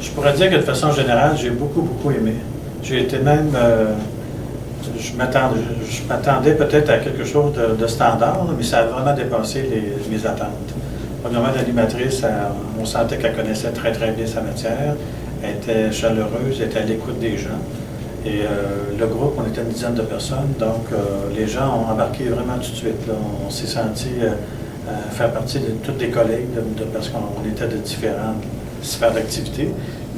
Je pourrais dire que de façon générale, j'ai beaucoup aimé. J'ai été même, je m'attendais peut-être à quelque chose de standard, mais ça a vraiment dépassé mes attentes. Premièrement, l'animatrice, on sentait qu'elle connaissait très bien sa matière. Elle était chaleureuse, elle était à l'écoute des gens. Et le groupe, on était une dizaine de personnes, donc les gens ont embarqué vraiment tout de suite. Là. On s'est senti faire partie de tous les collègues, parce qu'on était de différentes sphères d'activité.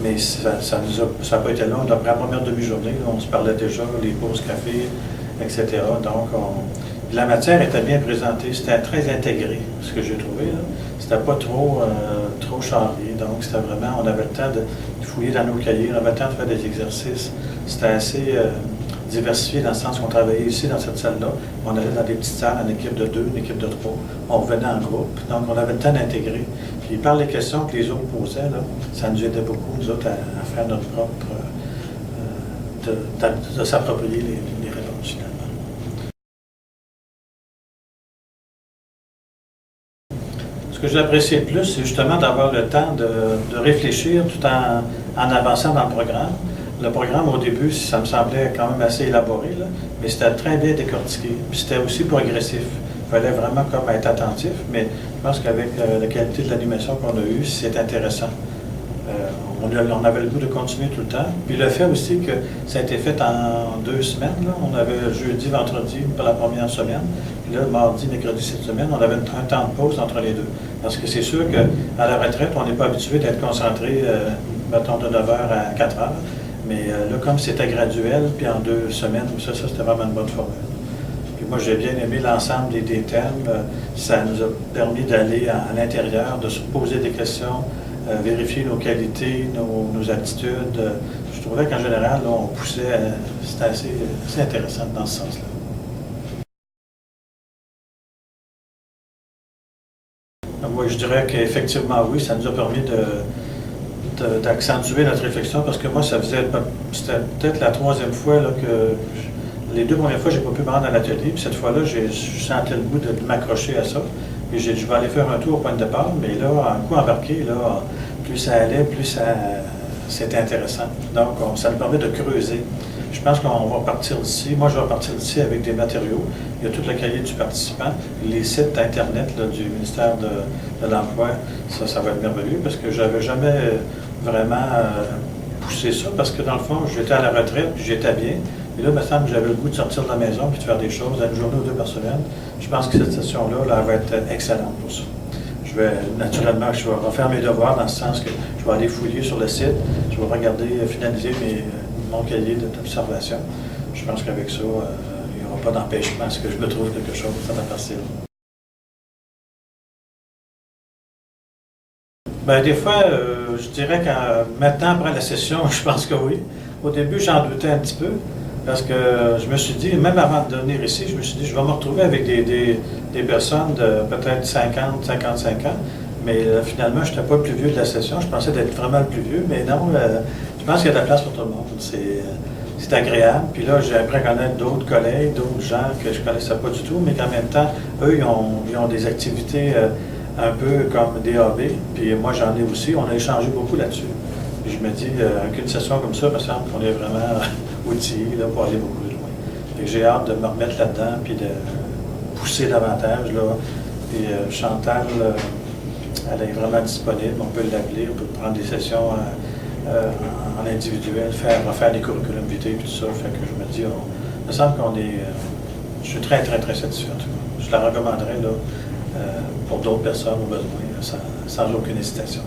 Mais ça n'a pas été long. Après la première demi-journée, on se parlait déjà, les pauses café, etc. Donc, la matière était bien présentée. C'était très intégré, ce que j'ai trouvé. C'était pas trop charrié. Donc, c'était vraiment, on avait le temps de fouiller dans nos cahiers, on avait le temps de faire des exercices. C'était assez diversifié dans le sens qu'on travaillait ici, dans cette salle-là. On allait dans des petites salles, en équipe de 2, une équipe de 3. On revenait en groupe. Donc, on avait le temps d'intégrer. Puis, par les questions que les autres posaient, là, ça nous aidait beaucoup, nous autres, à faire notre propre... de s'approprier les réponses, finalement. Ce que j'ai apprécié le plus, c'est justement d'avoir le temps de réfléchir tout en avançant dans le programme. Le programme, au début, ça me semblait quand même assez élaboré, là, mais c'était très bien décortiqué. Puis c'était aussi progressif. Il fallait vraiment comme être attentif, mais je pense qu'avec la qualité de l'animation qu'on a eue, c'est intéressant. On avait le goût de continuer tout le temps. Puis le fait aussi que ça a été fait en 2 semaines. Là. On avait jeudi, vendredi pour la première semaine. Puis là, mardi, mercredi, cette semaine, on avait un temps de pause entre les deux. Parce que c'est sûr qu'à la retraite, on n'est pas habitué d'être concentré, mettons, de 9h à 4h. Mais là, comme c'était graduel, puis en 2 semaines, ça c'était vraiment une bonne formule. Puis moi, j'ai bien aimé l'ensemble des thèmes. Ça nous a permis d'aller à l'intérieur, de se poser des questions, vérifier nos qualités, nos aptitudes. Je trouvais qu'en général, là, on poussait, c'était assez intéressant dans ce sens-là. Moi, je dirais qu'effectivement, oui, ça nous a permis d'accentuer notre réflexion parce que moi, c'était peut-être la 3e fois là, que les 2 premières fois, je n'ai pas pu me rendre à l'atelier. Puis cette fois-là, je sentais le goût de m'accrocher à ça. Puis je vais aller faire un tour au point de départ, mais là, un coup embarqué, là, plus ça allait, plus c'était intéressant. Donc, ça nous permet de creuser. Je pense qu'on va partir d'ici. Moi, je vais partir d'ici avec des matériaux. Il y a tout le cahier du participant, les sites Internet là, du ministère de l'Emploi. Ça va être merveilleux parce que je n'avais jamais vraiment poussé ça parce que, dans le fond, j'étais à la retraite puis j'étais bien. Et là, il me semble que j'avais le goût de sortir de la maison puis de faire des choses à une journée ou 2 par semaine. Je pense que cette session-là là, va être excellente pour ça. Naturellement, je vais refaire mes devoirs dans ce sens que je vais aller fouiller sur le site, je vais regarder, finaliser mon cahier d'observation. Je pense qu'avec ça, il n'y aura pas d'empêchement à ce que je me trouve quelque chose à la partie-là. Bien, des fois, je dirais que maintenant, après la session, je pense que oui. Au début, j'en doutais un petit peu. Parce que je me suis dit, même avant de venir ici, je me suis dit, je vais me retrouver avec des personnes de peut-être 50, 55 ans. Mais finalement, je n'étais pas le plus vieux de la session. Je pensais d'être vraiment le plus vieux. Mais non, je pense qu'il y a de la place pour tout le monde. C'est agréable. Puis là, j'ai appris à connaître d'autres collègues, d'autres gens que je ne connaissais pas du tout. Mais qu'en même temps, eux, ils ont des activités un peu comme des hobbies. Puis moi, j'en ai aussi. On a échangé beaucoup là-dessus. Puis je me dis, qu'une session comme ça, il me semble qu'on est vraiment outillé là, pour aller beaucoup plus loin. J'ai hâte de me remettre là-dedans, puis de pousser davantage. Là. Puis Chantal, elle est vraiment disponible. On peut l'appeler, on peut prendre des sessions en individuel, refaire des curriculum vitae, tout ça. Fait que je me dis, il me semble qu'on est... je suis très satisfait, en tout cas. Je la recommanderais là, pour d'autres personnes au besoin, sans aucune hésitation.